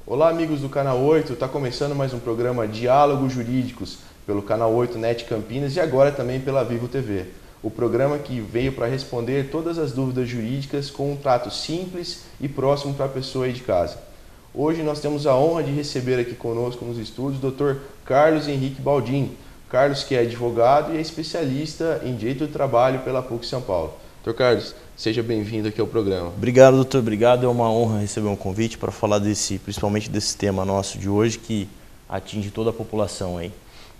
Olá, amigos do Canal 8, está começando mais um programa Diálogos Jurídicos pelo Canal 8 NET Campinas e agora também pela Vivo TV. O programa que veio para responder todas as dúvidas jurídicas com um trato simples e próximo para a pessoa aí de casa. Hoje nós temos a honra de receber aqui conosco nos estúdios o Dr. Carlos Henrique Baldin. Carlos, que é advogado e é especialista em Direito do Trabalho pela PUC São Paulo. Dr. Carlos, seja bem-vindo aqui ao programa. Obrigado, doutor. Obrigado. É uma honra receber um convite para falar principalmente desse tema nosso de hoje que atinge toda a população aí.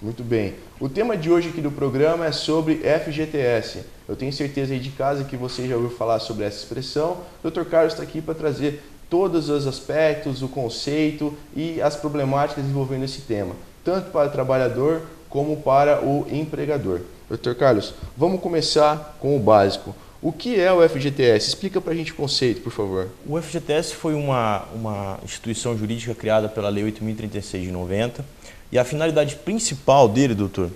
Muito bem. O tema de hoje aqui do programa é sobre FGTS. Eu tenho certeza aí de casa que você já ouviu falar sobre essa expressão. O Dr. Carlos está aqui para trazer todos os aspectos, o conceito e as problemáticas envolvendo esse tema, tanto para o trabalhador como para o empregador. Dr. Carlos, vamos começar com o básico. O que é o FGTS? Explica para a gente o conceito, por favor. O FGTS foi uma instituição jurídica criada pela Lei 8.036 de 90 e a finalidade principal dele, doutor,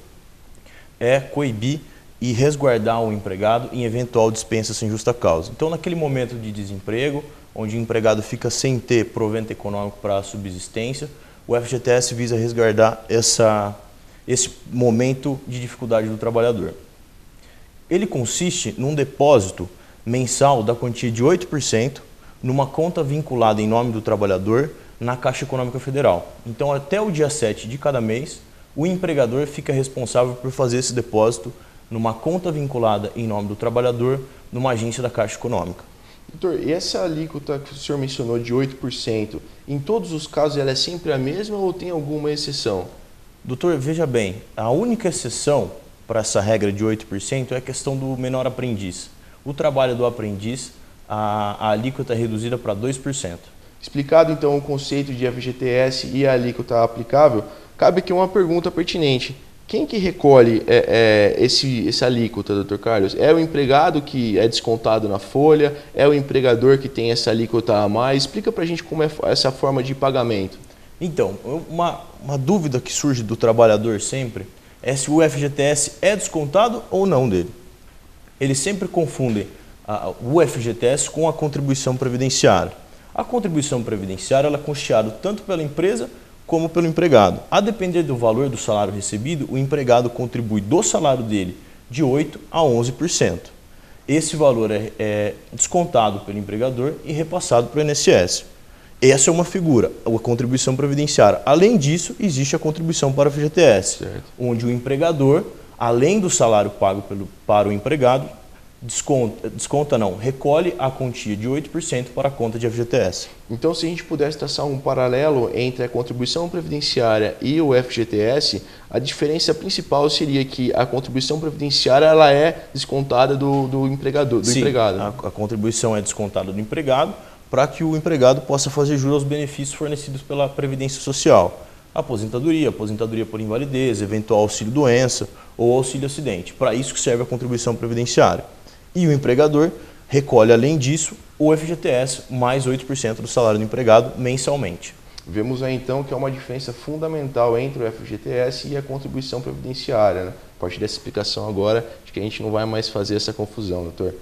é coibir e resguardar o empregado em eventual dispensa sem justa causa. Então, naquele momento de desemprego, onde o empregado fica sem ter provento econômico para a subsistência, o FGTS visa resguardar esse momento de dificuldade do trabalhador. Ele consiste num depósito mensal da quantia de 8% numa conta vinculada em nome do trabalhador na Caixa Econômica Federal. Então, até o dia 7 de cada mês, o empregador fica responsável por fazer esse depósito numa conta vinculada em nome do trabalhador numa agência da Caixa Econômica. Doutor, e essa alíquota que o senhor mencionou de 8%, em todos os casos ela é sempre a mesma ou tem alguma exceção? Doutor, veja bem, a única exceção para essa regra de 8% é a questão do menor aprendiz. O trabalho do aprendiz, a alíquota é reduzida para 2%. Explicado então o conceito de FGTS e a alíquota aplicável, cabe aqui uma pergunta pertinente. Quem que recolhe essa alíquota, Dr. Carlos? É o empregado que é descontado na folha? É o empregador que tem essa alíquota a mais? Explica para a gente como é essa forma de pagamento. Então, uma dúvida que surge do trabalhador sempre é se o FGTS é descontado ou não dele. Eles sempre confundem o FGTS com a contribuição previdenciária. A contribuição previdenciária ela é custeada tanto pela empresa como pelo empregado. A depender do valor do salário recebido, o empregado contribui do salário dele de 8% a 11%. Esse valor é descontado pelo empregador e repassado para o INSS. Essa é uma figura, a contribuição previdenciária. Além disso, existe a contribuição para o FGTS, certo, onde o empregador, além do salário pago para o empregado, recolhe a quantia de 8% para a conta de FGTS. Então, se a gente pudesse traçar um paralelo entre a contribuição previdenciária e o FGTS, a diferença principal seria que a contribuição previdenciária ela é descontada do empregador, do empregado. A contribuição é descontada do empregado, para que o empregado possa fazer jus aos benefícios fornecidos pela Previdência Social. Aposentadoria por invalidez, eventual auxílio-doença ou auxílio-acidente. Para isso que serve a contribuição previdenciária. E o empregador recolhe, além disso, o FGTS mais 8% do salário do empregado mensalmente. Vemos aí então que há uma diferença fundamental entre o FGTS e a contribuição previdenciária, né? A partir dessa explicação agora, acho que a gente não vai mais fazer essa confusão, doutor.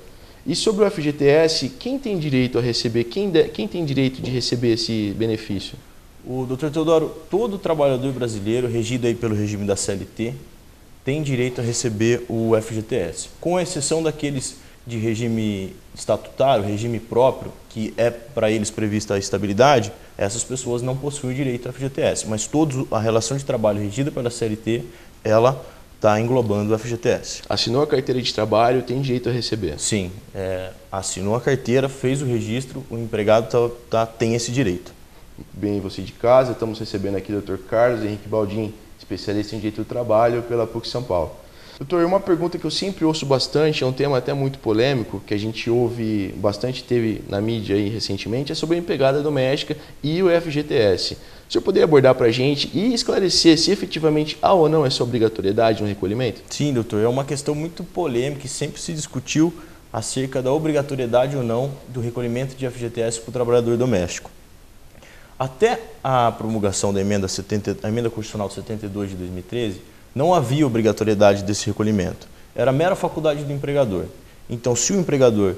E sobre o FGTS, quem tem direito a receber, quem tem direito de receber esse benefício? O Dr. Teodoro, todo trabalhador brasileiro regido aí pelo regime da CLT tem direito a receber o FGTS, com exceção daqueles de regime estatutário, regime próprio, que é para eles prevista a estabilidade, essas pessoas não possuem direito ao FGTS, mas a relação de trabalho regida pela CLT, ela está englobando o FGTS. Assinou a carteira de trabalho, tem direito a receber? Sim, assinou a carteira, fez o registro, o empregado tem esse direito. Muito bem, você de casa, estamos recebendo aqui o Dr. Carlos Henrique Baldin, especialista em Direito do Trabalho pela PUC São Paulo. Doutor, uma pergunta que eu sempre ouço bastante, é um tema até muito polêmico, que a gente ouve bastante, teve na mídia aí recentemente, é sobre a empregada doméstica e o FGTS. O senhor poderia abordar para a gente e esclarecer se efetivamente há ou não essa obrigatoriedade no recolhimento? Sim, doutor, é uma questão muito polêmica e sempre se discutiu acerca da obrigatoriedade ou não do recolhimento de FGTS para o trabalhador doméstico. Até a promulgação da emenda constitucional 72 de 2013, não havia obrigatoriedade desse recolhimento. Era mera faculdade do empregador. Então, se o empregador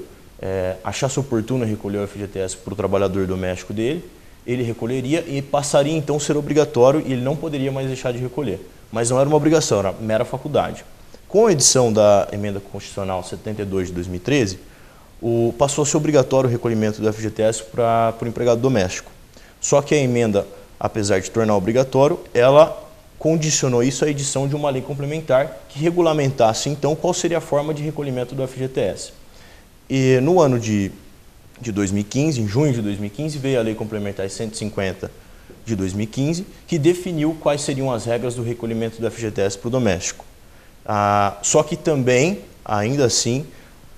achasse oportuno recolher o FGTS para o trabalhador doméstico dele, ele recolheria e passaria então a ser obrigatório e ele não poderia mais deixar de recolher. Mas não era uma obrigação, era mera faculdade. Com a edição da Emenda Constitucional 72 de 2013, passou a ser obrigatório o recolhimento do FGTS para o empregado doméstico. Só que a emenda, apesar de tornar obrigatório, ela condicionou isso à edição de uma lei complementar que regulamentasse então qual seria a forma de recolhimento do FGTS. E no ano de 2015, em junho de 2015, veio a Lei Complementar 150 de 2015, que definiu quais seriam as regras do recolhimento do FGTS para o doméstico. Só que também, ainda assim,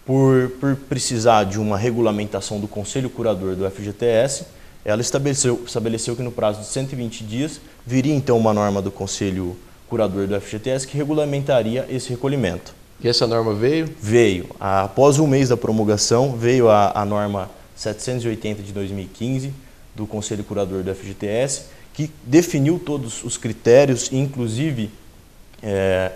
por precisar de uma regulamentação do Conselho Curador do FGTS, ela estabeleceu que no prazo de 120 dias viria então uma norma do Conselho Curador do FGTS que regulamentaria esse recolhimento. E essa norma veio? Veio. Após um mês da promulgação, veio a norma 780 de 2015 do Conselho Curador do FGTS, que definiu todos os critérios e inclusive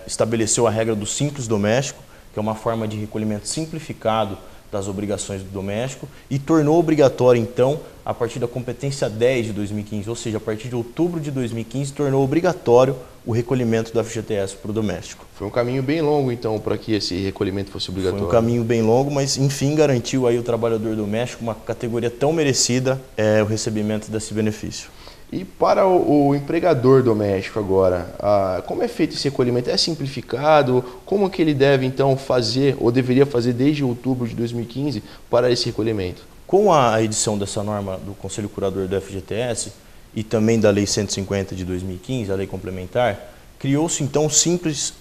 estabeleceu a regra do simples doméstico, que é uma forma de recolhimento simplificado das obrigações do doméstico, e tornou obrigatório, então, a partir da competência 10 de 2015, ou seja, a partir de outubro de 2015, tornou obrigatório o recolhimento do FGTS para o doméstico. Foi um caminho bem longo, então, para que esse recolhimento fosse obrigatório. Foi um caminho bem longo, mas, enfim, garantiu aí o trabalhador doméstico, uma categoria tão merecida, o recebimento desse benefício. E para o empregador doméstico agora, como é feito esse recolhimento? É simplificado? Como que ele deve então fazer, ou deveria fazer desde outubro de 2015 para esse recolhimento? Com a edição dessa norma do Conselho Curador do FGTS e também da Lei 150 de 2015, a Lei Complementar, criou-se então o simples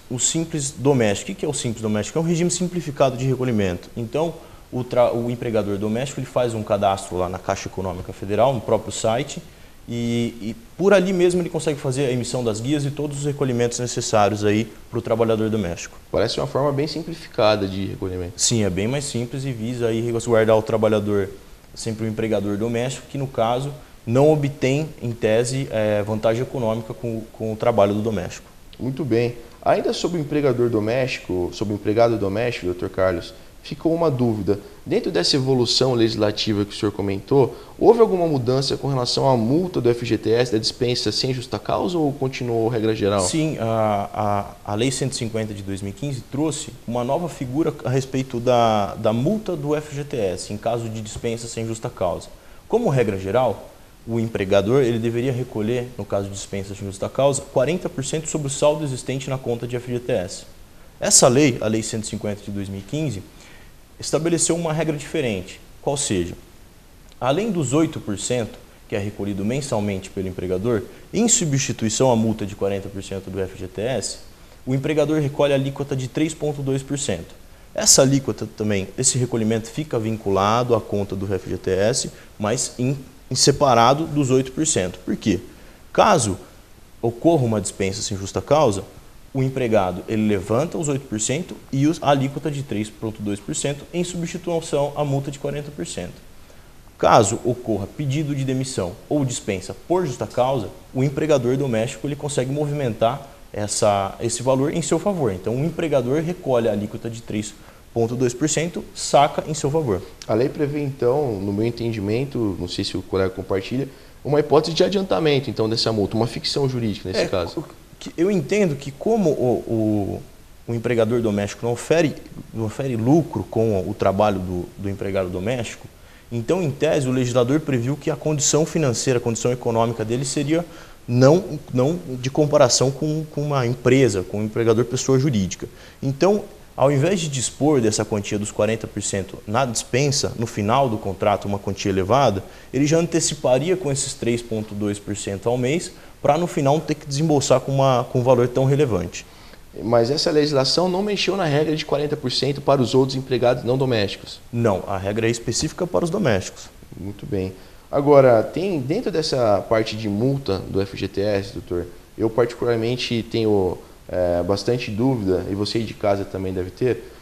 doméstico. O que é o simples doméstico? É um regime simplificado de recolhimento. Então, o empregador doméstico ele faz um cadastro lá na Caixa Econômica Federal, no próprio site, e por ali mesmo ele consegue fazer a emissão das guias e todos os recolhimentos necessários aí para o trabalhador doméstico. Parece uma forma bem simplificada de recolhimento. Sim, é bem mais simples e visa aí resguardar o trabalhador, sempre o empregador doméstico, que no caso não obtém, em tese, vantagem econômica com o trabalho do doméstico. Muito bem. Ainda sobre o empregador doméstico, sobre o empregado doméstico, Dr. Carlos, ficou uma dúvida. Dentro dessa evolução legislativa que o senhor comentou, houve alguma mudança com relação à multa do FGTS, da dispensa sem justa causa, ou continuou a regra geral? Sim, a Lei 150 de 2015 trouxe uma nova figura a respeito da multa do FGTS, em caso de dispensa sem justa causa. Como regra geral, o empregador ele deveria recolher, no caso de dispensa sem justa causa, 40% sobre o saldo existente na conta de FGTS. Essa lei, a Lei 150 de 2015, estabeleceu uma regra diferente, qual seja, além dos 8% que é recolhido mensalmente pelo empregador, em substituição à multa de 40% do FGTS, o empregador recolhe a alíquota de 3,2%. Essa alíquota também, esse recolhimento fica vinculado à conta do FGTS, mas em separado dos 8%. Por quê? Caso ocorra uma dispensa sem justa causa, o empregado ele levanta os 8% e a alíquota de 3,2% em substituição à multa de 40%. Caso ocorra pedido de demissão ou dispensa por justa causa, o empregador doméstico ele consegue movimentar esse valor em seu favor. Então, o empregador recolhe a alíquota de 3,2%, saca em seu favor. A lei prevê, então, no meu entendimento, não sei se o colega compartilha, uma hipótese de adiantamento, então, dessa multa, uma ficção jurídica nesse caso. Eu entendo que como o empregador doméstico não ofere lucro com o trabalho do empregado doméstico, então, em tese, o legislador previu que a condição financeira, a condição econômica dele seria não de comparação com uma empresa, com um empregador pessoa jurídica. Então, ao invés de dispor dessa quantia dos 40% na dispensa, no final do contrato, uma quantia elevada, ele já anteciparia com esses 3,2% ao mês, para no final não ter que desembolsar com um valor tão relevante. Mas essa legislação não mexeu na regra de 40% para os outros empregados não domésticos? Não, a regra é específica para os domésticos. Muito bem. Agora, tem dentro dessa parte de multa do FGTS, doutor, eu particularmente tenho bastante dúvida, e você de casa também deve ter,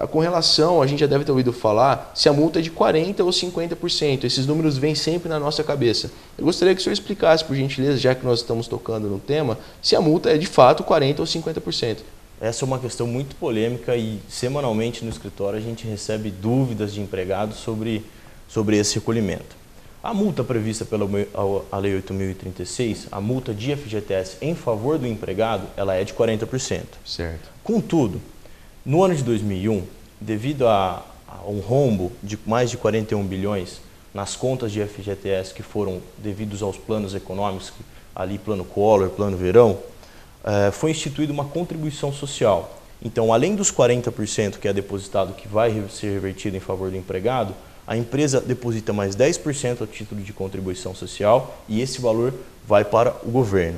com relação, a gente já deve ter ouvido falar, se a multa é de 40% ou 50%. Esses números vêm sempre na nossa cabeça. Eu gostaria que o senhor explicasse, por gentileza, já que nós estamos tocando no tema, se a multa é de fato 40% ou 50%. Essa é uma questão muito polêmica e semanalmente no escritório a gente recebe dúvidas de empregados sobre esse recolhimento. A multa prevista pela a Lei 8.036, a multa de FGTS em favor do empregado, ela é de 40%. Certo. Contudo, no ano de 2001, devido a um rombo de mais de 41 bilhões nas contas de FGTS que foram devidos aos planos econômicos, ali plano Collor, plano Verão, foi instituída uma contribuição social. Então, além dos 40% que é depositado, que vai ser revertido em favor do empregado, a empresa deposita mais 10% a título de contribuição social e esse valor vai para o governo.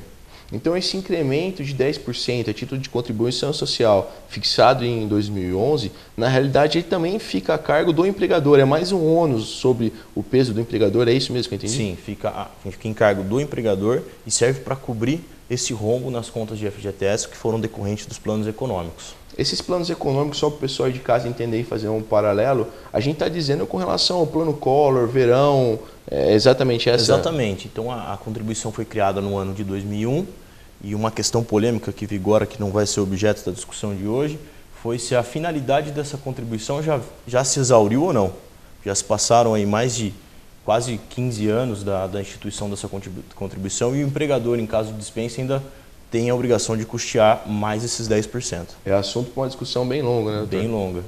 Então, esse incremento de 10% a título de contribuição social fixado em 2011, na realidade, ele também fica a cargo do empregador. É mais um ônus sobre o peso do empregador, é isso mesmo que eu entendi? Sim, fica em cargo do empregador e serve para cobrir esse rombo nas contas de FGTS que foram decorrentes dos planos econômicos. Esses planos econômicos, só para o pessoal de casa entender e fazer um paralelo, a gente está dizendo com relação ao plano Collor, Verão, exatamente essa? Exatamente. Então a contribuição foi criada no ano de 2001 e uma questão polêmica que vigora, que não vai ser objeto da discussão de hoje, foi se a finalidade dessa contribuição já se exauriu ou não. Já se passaram aí mais de quase 15 anos da instituição dessa contribuição e o empregador, em caso de dispensa, ainda tem a obrigação de custear mais esses 10%. É assunto para uma discussão bem longa, né, doutor? Bem longa.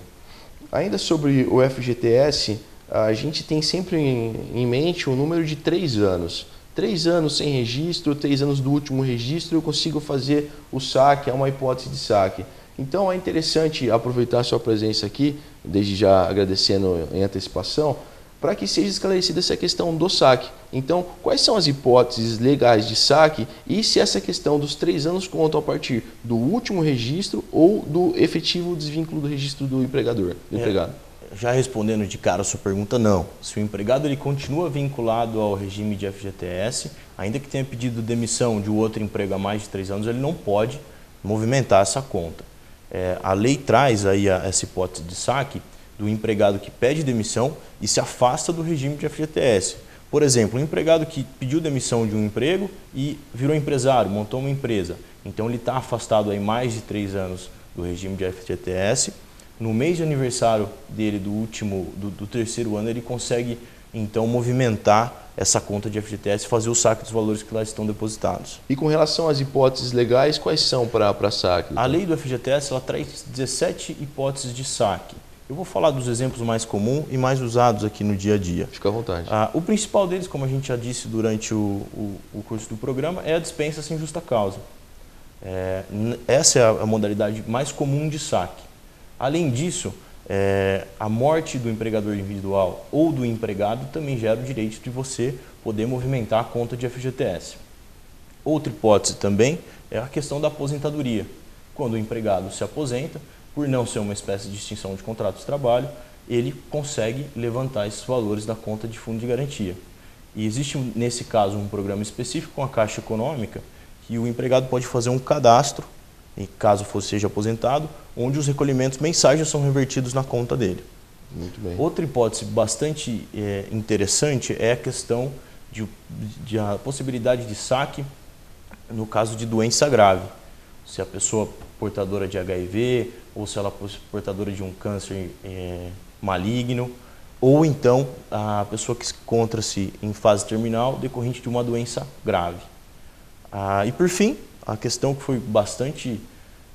Ainda sobre o FGTS, a gente tem sempre em mente o número de 3 anos. 3 anos sem registro, 3 anos do último registro, eu consigo fazer o saque, é uma hipótese de saque. Então é interessante aproveitar a sua presença aqui, desde já agradecendo em antecipação, para que seja esclarecida essa questão do saque. Então, quais são as hipóteses legais de saque e se essa questão dos 3 anos contam a partir do último registro ou do efetivo desvínculo do registro do empregador, do empregado? Já respondendo de cara a sua pergunta, não. Se o empregado ele continua vinculado ao regime de FGTS, ainda que tenha pedido demissão de outro emprego há mais de 3 anos, ele não pode movimentar essa conta. A lei traz aí essa hipótese de saque do empregado que pede demissão e se afasta do regime de FGTS. Por exemplo, um empregado que pediu demissão de um emprego e virou empresário, montou uma empresa. Então ele está afastado aí mais de 3 anos do regime de FGTS. No mês de aniversário dele do terceiro ano, ele consegue então movimentar essa conta de FGTS e fazer o saque dos valores que lá estão depositados. E com relação às hipóteses legais, quais são para saque? A lei do FGTS ela traz 17 hipóteses de saque. Eu vou falar dos exemplos mais comuns e mais usados aqui no dia a dia. Fica à vontade. O principal deles, como a gente já disse durante o curso do programa, é a dispensa sem justa causa. Essa é a modalidade mais comum de saque. Além disso, a morte do empregador individual ou do empregado também gera o direito de você poder movimentar a conta de FGTS. Outra hipótese também é a questão da aposentadoria. Quando o empregado se aposenta, por não ser uma espécie de extinção de contrato de trabalho, ele consegue levantar esses valores da conta de fundo de garantia. E existe, nesse caso, um programa específico com a Caixa Econômica que o empregado pode fazer um cadastro, e caso seja aposentado, onde os recolhimentos mensais já são revertidos na conta dele. Muito bem. Outra hipótese bastante interessante é a questão de a possibilidade de saque no caso de doença grave. Se a pessoa portadora de HIV, ou se ela é portadora de um câncer maligno, ou então a pessoa que encontra-se em fase terminal decorrente de uma doença grave. E por fim, a questão que foi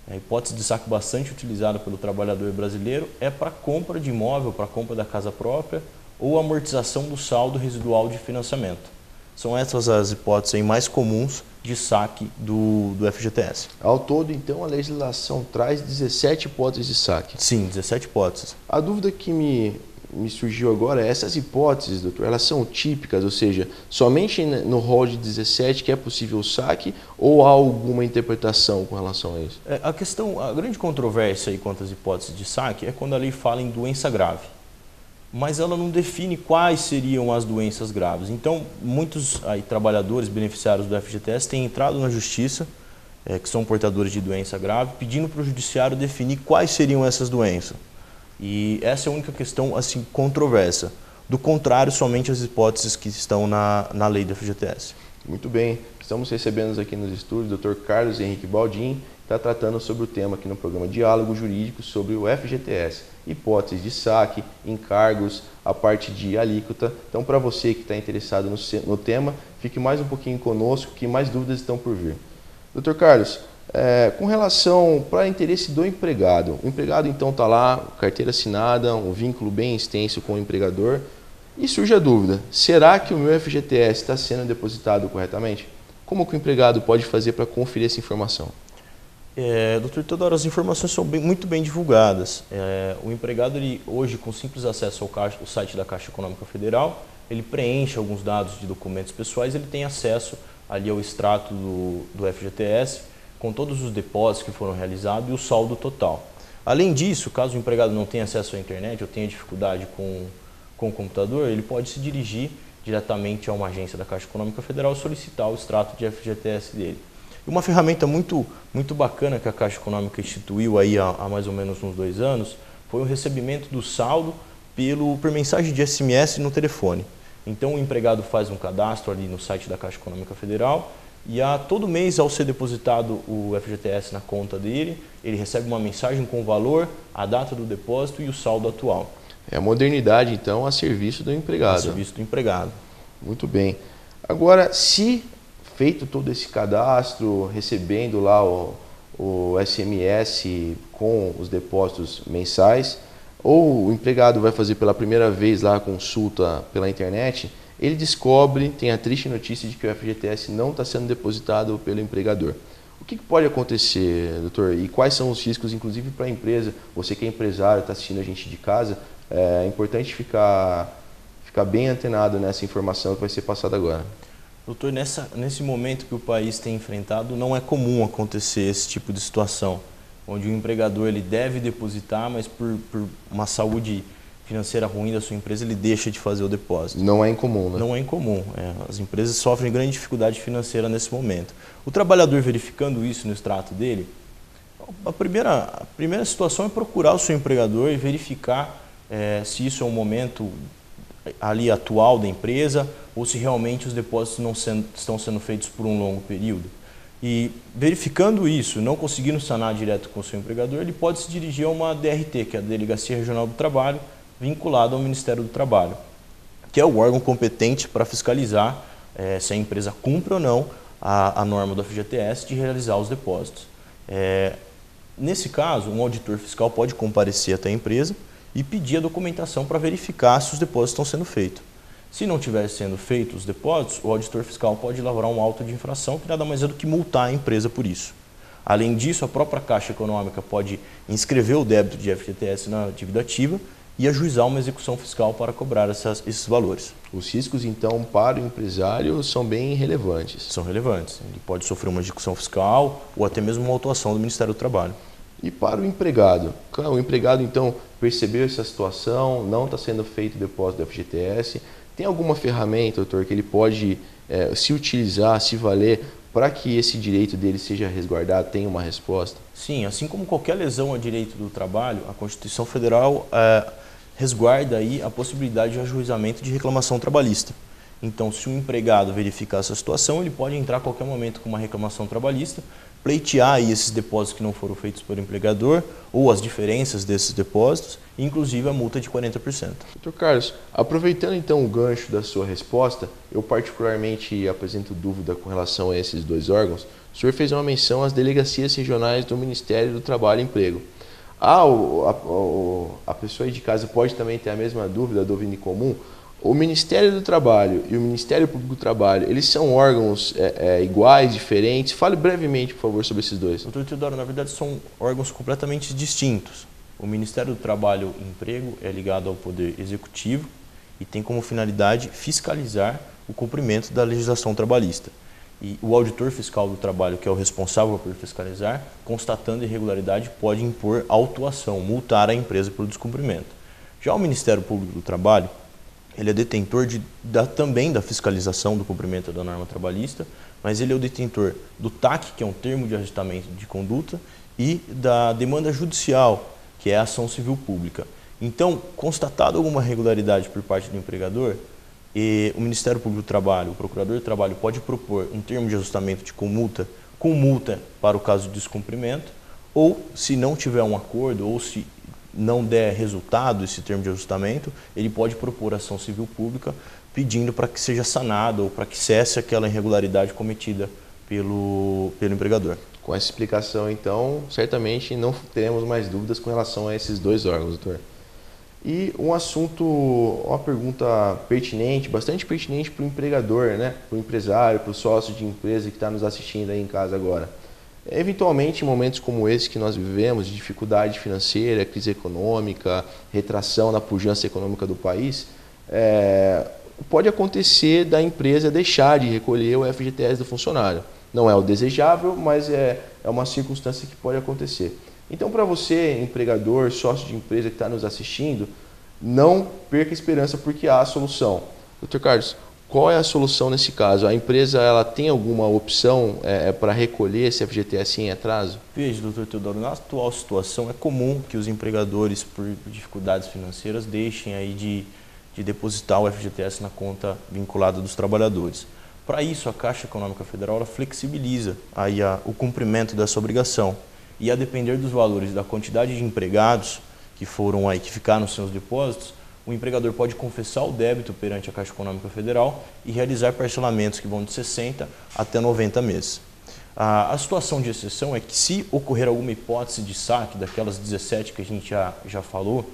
a hipótese de saque bastante utilizada pelo trabalhador brasileiro é para compra de imóvel, para compra da casa própria ou amortização do saldo residual de financiamento. São essas as hipóteses aí mais comuns de saque do FGTS. Ao todo, então, a legislação traz 17 hipóteses de saque. Sim, 17 hipóteses. A dúvida que me surgiu agora é, essas hipóteses, doutor, elas são típicas, ou seja, somente no rol de 17 que é possível o saque ou há alguma interpretação com relação a isso? A grande controvérsia aí quanto às hipóteses de saque é quando a lei fala em doença grave. Mas ela não define quais seriam as doenças graves. Então, muitos trabalhadores beneficiários do FGTS têm entrado na justiça, que são portadores de doença grave, pedindo para o judiciário definir quais seriam essas doenças. E essa é a única questão controversa. Do contrário, somente as hipóteses que estão na lei do FGTS. Muito bem, estamos recebendo aqui nos estúdios o Dr. Carlos Henrique Baldin, que está tratando sobre o tema aqui no programa Diálogo Jurídico sobre o FGTS, hipóteses de saque, encargos, a parte de alíquota. Então, para você que está interessado no tema, fique mais um pouquinho conosco, que mais dúvidas estão por vir. Dr. Carlos, com relação para interesse do empregado, o empregado então está lá, carteira assinada, um vínculo bem extenso com o empregador, e surge a dúvida, será que o meu FGTS está sendo depositado corretamente? Como que o empregado pode fazer para conferir essa informação? Doutor Teodoro, as informações são muito bem divulgadas. O empregado, hoje, com simples acesso ao site da Caixa Econômica Federal, ele preenche alguns dados de documentos pessoais, ele tem acesso ali ao extrato do FGTS, com todos os depósitos que foram realizados e o saldo total. Além disso, caso o empregado não tenha acesso à internet ou tenha dificuldade com o computador, ele pode se dirigir diretamente a uma agência da Caixa Econômica Federal e solicitar o extrato de FGTS dele. E uma ferramenta muito bacana que a Caixa Econômica instituiu aí há mais ou menos uns 2 anos foi o recebimento do saldo por mensagem de SMS no telefone. Então o empregado faz um cadastro ali no site da Caixa Econômica Federal e todo mês, ao ser depositado o FGTS na conta dele, ele recebe uma mensagem com o valor, a data do depósito e o saldo atual. É a modernidade, então, a serviço do empregado. A serviço do empregado. Muito bem. Agora, se feito todo esse cadastro, recebendo lá o SMS com os depósitos mensais, ou o empregado vai fazer pela primeira vez lá a consulta pela internet, ele descobre, tem a triste notícia de que o FGTS não está sendo depositado pelo empregador. O que pode acontecer, doutor? E quais são os riscos, inclusive para a empresa? Você que é empresário, está assistindo a gente de casa, é importante ficar bem antenado nessa informação que vai ser passada agora. Doutor, nesse momento que o país tem enfrentado, não é comum acontecer esse tipo de situação, onde o empregador ele deve depositar, mas por uma saúde financeira ruim da sua empresa, ele deixa de fazer o depósito. Não é incomum, né? Não é incomum. As empresas sofrem grande dificuldade financeira nesse momento. O trabalhador verificando isso no extrato dele, a primeira situação é procurar o seu empregador e verificar se isso é um momento ali atual da empresa ou se realmente os depósitos estão sendo feitos por um longo período. E verificando isso, não conseguindo sanar direto com o seu empregador, ele pode se dirigir a uma DRT, que é a Delegacia Regional do Trabalho, vinculada ao Ministério do Trabalho, que é o órgão competente para fiscalizar se a empresa cumpre ou não a norma do FGTS de realizar os depósitos. Nesse caso, um auditor fiscal pode comparecer até a empresa e pedir a documentação para verificar se os depósitos estão sendo feitos. Se não estiver sendo feitos os depósitos, o auditor fiscal pode elaborar um auto de infração, que nada mais é do que multar a empresa por isso. Além disso, a própria Caixa Econômica pode inscrever o débito de FGTS na dívida ativa e ajuizar uma execução fiscal para cobrar esses valores. Os riscos, então, para o empresário são bem relevantes. São relevantes. Ele pode sofrer uma execução fiscal ou até mesmo uma autuação do Ministério do Trabalho. E para o empregado? O empregado, então, percebeu essa situação, não está sendo feito o depósito do FGTS. Tem alguma ferramenta, doutor, que ele pode se utilizar, se valer, para que esse direito dele seja resguardado, tenha uma resposta? Sim, assim como qualquer lesão a direito do trabalho, a Constituição Federal resguarda aí a possibilidade de ajuizamento de reclamação trabalhista. Então, se o empregado verificar essa situação, ele pode entrar a qualquer momento com uma reclamação trabalhista, pleitear aí esses depósitos que não foram feitos pelo empregador ou as diferenças desses depósitos, inclusive a multa de 40%. Doutor Carlos, aproveitando então o gancho da sua resposta, eu particularmente apresento dúvida com relação a esses 2 órgãos. O senhor fez uma menção às delegacias regionais do Ministério do Trabalho e Emprego. A pessoa aí de casa pode também ter a mesma dúvida, dúvida em comum. O Ministério do Trabalho e o Ministério Público do Trabalho, eles são órgãos iguais, diferentes? Fale brevemente, por favor, sobre esses 2. Doutor Teodoro, na verdade são órgãos completamente distintos. O Ministério do Trabalho e Emprego é ligado ao Poder Executivo e tem como finalidade fiscalizar o cumprimento da legislação trabalhista. E o auditor fiscal do trabalho, que é o responsável por fiscalizar, constatando irregularidade, pode impor autuação, multar a empresa pelo descumprimento. Já o Ministério Público do Trabalho, ele é detentor também da fiscalização do cumprimento da norma trabalhista, mas ele é o detentor do TAC, que é um termo de ajustamento de conduta, e da demanda judicial, que é a ação civil pública. Então, constatado alguma irregularidade por parte do empregador, E o Ministério Público do Trabalho, o Procurador do Trabalho, pode propor um termo de ajustamento com multa para o caso de descumprimento, ou se não tiver um acordo, ou se não der resultado esse termo de ajustamento, ele pode propor ação civil pública pedindo para que seja sanado ou para que cesse aquela irregularidade cometida pelo empregador. Com essa explicação, então, certamente não teremos mais dúvidas com relação a esses dois órgãos, doutor. E um assunto, uma pergunta pertinente, bastante pertinente para o empregador, né? Para o empresário, para o sócio de empresa que está nos assistindo aí em casa agora. Eventualmente, em momentos como esse que nós vivemos, de dificuldade financeira, crise econômica, retração na pujança econômica do país, pode acontecer da empresa deixar de recolher o FGTS do funcionário. Não é o desejável, mas é uma circunstância que pode acontecer. Então, para você, empregador, sócio de empresa que está nos assistindo, não perca esperança porque há a solução. Dr. Carlos, qual é a solução nesse caso? A empresa ela tem alguma opção para recolher esse FGTS em atraso? Veja, doutor Teodoro, na atual situação é comum que os empregadores, por dificuldades financeiras, deixem aí de depositar o FGTS na conta vinculada dos trabalhadores. Para isso, a Caixa Econômica Federal ela flexibiliza aí o cumprimento dessa obrigação. E a depender dos valores da quantidade de empregados que ficaram nos seus depósitos, o empregador pode confessar o débito perante a Caixa Econômica Federal e realizar parcelamentos que vão de 60 até 90 meses. A situação de exceção é que se ocorrer alguma hipótese de saque, daquelas 17 que a gente já falou,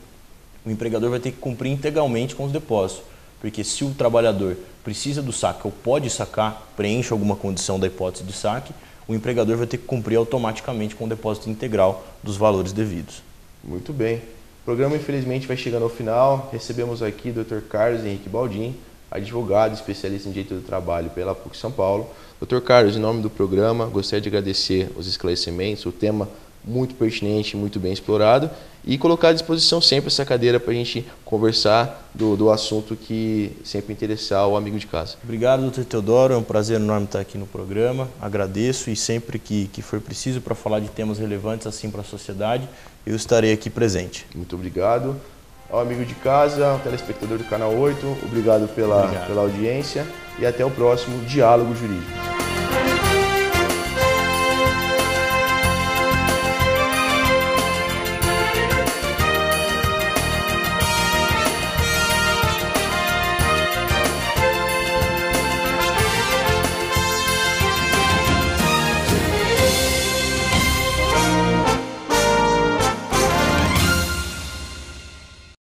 o empregador vai ter que cumprir integralmente com os depósitos. Porque se o trabalhador precisa do saque ou pode sacar, preenche alguma condição da hipótese de saque, o empregador vai ter que cumprir automaticamente com o depósito integral dos valores devidos. Muito bem. O programa, infelizmente, vai chegando ao final. Recebemos aqui o Dr. Carlos Henrique Baldin, advogado, especialista em Direito do Trabalho pela PUC São Paulo. Dr. Carlos, em nome do programa, gostaria de agradecer os esclarecimentos, o tema muito pertinente, muito bem explorado, e colocar à disposição sempre essa cadeira para a gente conversar do assunto que sempre interessar o amigo de casa. Obrigado, doutor Teodoro, é um prazer enorme estar aqui no programa, agradeço e sempre que for preciso para falar de temas relevantes assim para a sociedade, eu estarei aqui presente. Muito obrigado. Ao amigo de casa, ao telespectador do Canal 8, obrigado pela audiência e até o próximo Diálogo Jurídico.